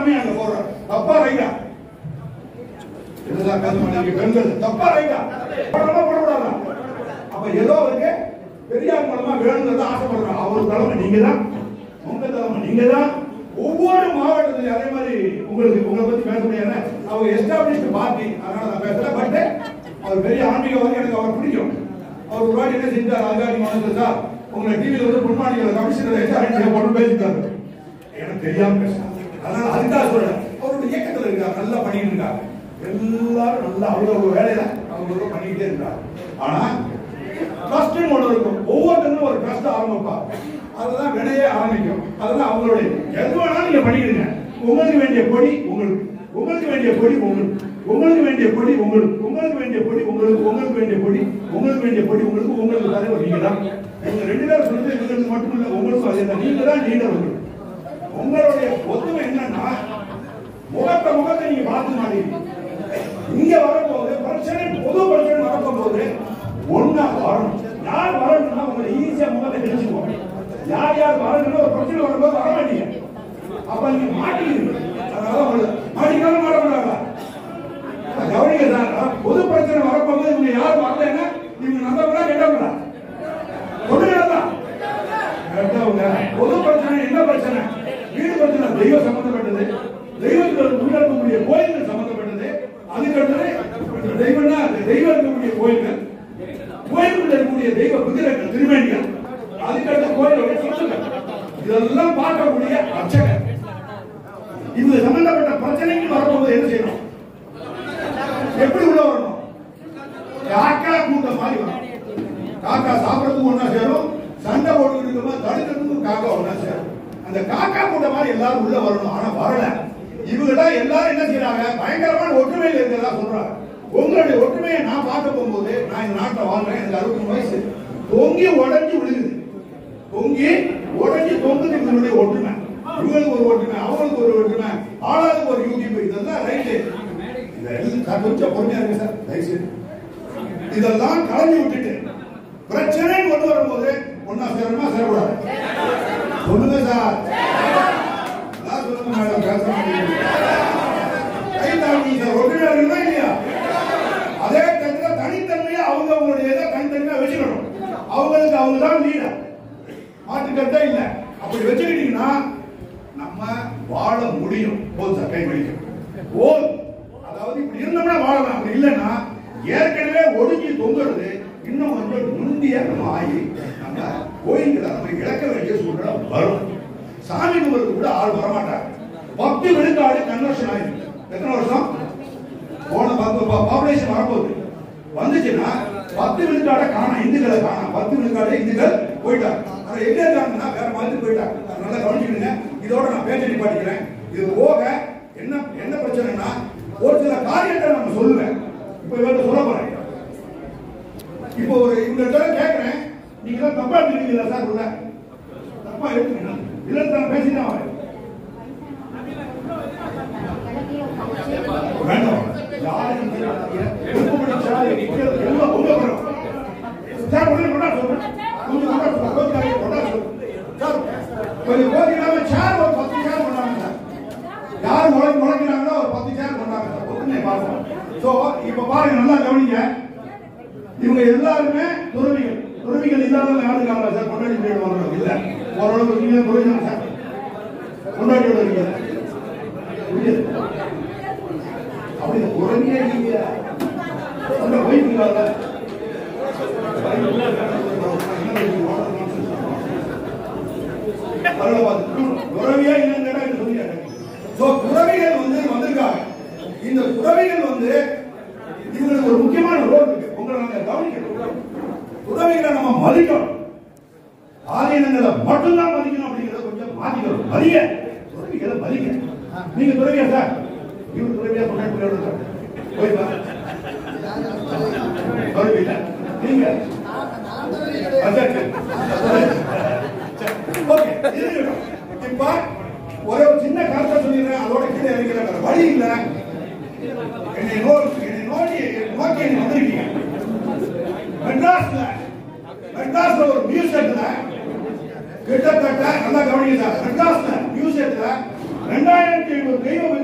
படமே அங்க போடுறோம். தப்பா ரைட்டா? இதுதான் கல்வி பெண்கள் தப்பா ரைட்டா? படமா போடக்கூடாதா? அப்ப ஏதோ இருக்கு பெரியார் மூலமா வேணுங்கிறத ஆசைப்படுறோம். அவர் தலைமை நீங்க தான், உங்க தலைமை நீங்க தான். ஒவ்வொரு மாவட்டத்திலும் அதே மாதிரி உங்களுக்கு உங்களை பத்தி பேச முடியாது. அவங்க எஸ்டாப்ளிஷ்டு பார்ட்டி, அதனால நான் பேசல. பட் அவர் பெரிய ஆன்மீகவாதி, எனக்கு அவர் பிடிக்கும். அவர் ஒரு வாட்டி என்ன செஞ்சார், அதிகாரி மாநில சார் உங்களை டிவியில் வந்து முன்மாடிகளை கமிஷனர் போட்டு பேசிட்டாரு. எனக்கு தெரியாம பேசினார். அதனால அதுக்காக சொல்றேன், அவருடைய இயக்கத்தில் இருக்கார், நல்லா பண்ணிட்டு இருக்காரு. எல்லாரும் நல்லா அவ்வளவு வேலையில அவங்க பண்ணிக்கிட்டே இருக்காரு. ஆனா ட்ரஸ்ட் ஒன்று இருக்கும். ஒவ்வொருத்தரும் ஒரு ட்ரஸ்ட் ஆரம்பிப்பார். அதுதான் வினையே ஆரம்பிக்கும். அதுதான் அவங்களுடைய எது வேணாலும் நீங்க பண்ணிடுங்க. உங்களுக்கு வேண்டிய பொடி உங்களுக்கு, உங்களுக்கு வேண்டிய பொடி உங்களுக்கு, உங்களுக்கு வேண்டிய பொடி உங்களுக்கு, உங்களுக்கு வேண்டிய பொடி உங்களுக்கு, உங்களுக்கு வேண்டிய பொடி உங்களுக்கு, வேண்டிய பொடி உங்களுக்கு, உங்களுக்கு தலைவர் நீங்க தான். இவங்க ரெண்டு பேரும் சொல்றது இவங்களுக்கு மட்டும் இல்ல, உங்களுக்கும் அதே தான். நீங்க தான் லீடர். உங்களுடைய ஒத்துமை என்னன்னா முகத்தை நீங்க பார்த்து மாட்டீங்க. இங்க வரும்போது பிரச்சனை, பொது பிரச்சனை வரப்போது ஒன்னா வரணும். யார் வரணும்னா உங்களை ஈஸியா முகத்தை தெரிஞ்சுக்குவோம். யார் யார் வரணும்னு ஒரு பிரச்சனை வரும்போது வர மாட்டீங்க. அப்ப நீங்க மாட்டீங்க. அதனால மாட்டிக்காம மாறக்கூடாதா? கவனிக்க சார், பொது பிரச்சனை வரப்போது இவங்க யாரும் வரலன்னா இவங்க நல்லவங்களா கெட்டவங்களா? பொதுதான் கெட்டவங்க. பொது பிரச்சனை என்ன பிரச்சனை? வீடு பிரச்சனை தெய்வம் சம்பந்தப்பட்டது, தெய்வத்தில் உள்ள இருக்கக்கூடிய கோயில்கள் சம்பந்தப்பட்டது. அதுக்கடுத்தது தெய்வம்னா தெய்வம் இருக்கக்கூடிய கோயில்கள், கோயிலுக்குள்ள இருக்கக்கூடிய தெய்வ விக்கிரகங்கள், திருமேனிகள், அதுக்கடுத்த கோயிலுடைய சொத்துக்கள், இதெல்லாம் பார்க்கக்கூடிய அர்ச்சகர். இது சம்பந்தப்பட்ட பிரச்சனைக்கு வரும்போது என்ன செய்யணும்? எப்படி உள்ள வரணும்? காக்கா கூட்டம் மாதிரி வரும். காக்கா சாப்பிடறதுக்கு ஒன்னா சேரும், சண்டை போட்டு இருக்கும்போது தடுக்கிறதுக்கும் காக்கா ஒன்னா சேரும். அந்த காக்கா கூட்டம் மாதிரி எல்லாரும் உள்ள வரணும். ஆனா வரல. இவங்க தான் எல்லாரும் என்ன செய்யறாங்க? பயங்கரமான ஒற்றுமையில் இருக்கிறதா சொல்றாங்க. உங்களுடைய ஒற்றுமையை நான் பார்க்க போகும்போது, நான் இந்த நாட்டில் வாழ்றேன், எனக்கு 63 வயசு, தொங்கி உடஞ்சி விழுகுது, தொங்கி உடஞ்சி தொங்குது இவங்களுடைய ஒற்றுமை. இவங்களுக்கு ஒரு ஒற்றுமை, அவங்களுக்கு ஒரு ஒற்றுமை, ஆளாளுக்கு ஒரு யூடியூப், இதெல்லாம் ரைட்டு. கொஞ்சம் பொறுமையா இருக்கு சார், தயவுசெய்து இதெல்லாம் கலந்து விட்டுட்டு பிரச்சனை கொண்டு வரும்போது ஒன்னா சேரணுமா சேரக்கூடாது? சொல்லுங்க சார், சொல்லுங்க மேடம், பேச மாட்டேங்குது. ஒற்றுமையா இருக்குதா இல்லையா? அதே நேரத்தில் தனித்தன்மையா அவங்களுடைய தனித்தன்மையா வச்சுக்கணும். அவங்களுக்கு அவங்க தான் லீடர், மாற்றுக்கருத்தே இல்லை. அப்படி வச்சுக்கிட்டீங்கன்னா நம்ம வாழ முடியும். போல் சார் கை பிடிக்கும் போல், அதாவது இப்படி இருந்தோம்னா வாழலாம். அப்படி இல்லைன்னா ஏற்கனவே ஒடுங்கி தொங்குறது இன்னும் கொஞ்சம் நுண்டியா நம்ம ஆகி நம்ம கோயில்களை நம்ம இழக்க வேண்டிய சூழ்நிலை வரும். சாமி கும்பிடுறது கூட ஆள் வரமாட்டாங்க. 10 விழுக்காடு கன்வர்ஷன் ஆயிருக்கு. எத்தனை வருஷம் போன பாப்புலேஷன் வரப்போகுது வந்துச்சுன்னா 10 விழுக்காட காணாம், இந்துக்களை காணாம். 10 விழுக்காடு இந்துக்கள் போயிட்டாங்க. ஆனா எங்க இருக்காங்கன்னா வேற மாதிரி போயிட்டாங்க. நல்லா கவனிச்சுடுங்க. இதோட நான் பேச்ச நிப்பாட்டிக்கிறேன். இது போக என்ன என்ன பிரச்சனைனா, ஒரு சில காரியத்தை நம்ம சொல்லுவேன். இப்ப இவங்க சொல்ல போறேன். இப்போ ஒரு இவங்கள்ட்ட கேட்கிறேன், நீங்க எல்லாம் தப்பா எடுத்துக்கிறீங்களா சார்? உள்ள தப்பா எடுத்துக்கீங்க இல்ல தான் பேசினா வேண்டாம். யாரும் எல்லாம் உங்க வரும் சார். உடனே கொண்டா சொல்றேன், கொஞ்சம் கொண்டா சொல்றேன், கொண்டா சொல்றேன் சார். கொஞ்சம் போதிக்காம சேர் ஒரு 10 சேர் கொண்டாங்க சார். யார் முளைக்கிறாங்களோ ஒரு 10 சேர் கொண்டாங்க சார். ஒத்துமையை பார்ப்போம். சோ இப்ப பாருங்க, நல்லா கவனிங்க. இவங்க எல்லாருமே துறவிகள். துறவிகள் இல்லாதவங்க யாரு இருக்காங்களா சார்? கொண்டாடி போயிடுவாங்க இல்ல, ஓரளவுக்கு நீங்க துறவிகள் சார் கொண்டாடியோட இருக்கீங்க. அப்படி துறவியே நீங்க போயிட்டீங்களா? துறவியா இல்லைன்னு சொல்லியாங்க. துறவிகள் வந்திருக்காங்க. இந்த துறவிகள் இவங்களுக்கு ஒரு முக்கியமான ரோல் இருக்கு. உங்களை நாங்க கவனிக்கணும். துறவிகளை நம்ம மதிக்கணும். ஆதீனங்களை மட்டும்தான் மதிக்கணும் அப்படிங்கிறத கொஞ்சம் மாத்திக்கணும். மதிய துறவிகளை மதிக்க. நீங்க துறவியா சார்? இவங்க துறவியா கொண்டாடி சார் போய்ப்பா துறவில நீங்க இப்ப ஒரு சின்ன கருத்தை சொல்லிடுறேன், அதோட கீழே இறங்கிற வழி இல்ல. என்னை நோக்கி வந்திருக்கீங்க. மெட்ராஸ்ல ஒரு மியூசியத்துல கிட்டத்தட்ட நல்லா கவனிக்க சார். மெட்ராஸ்ல மியூசியத்துல 2500 ஒரு தெய்வம்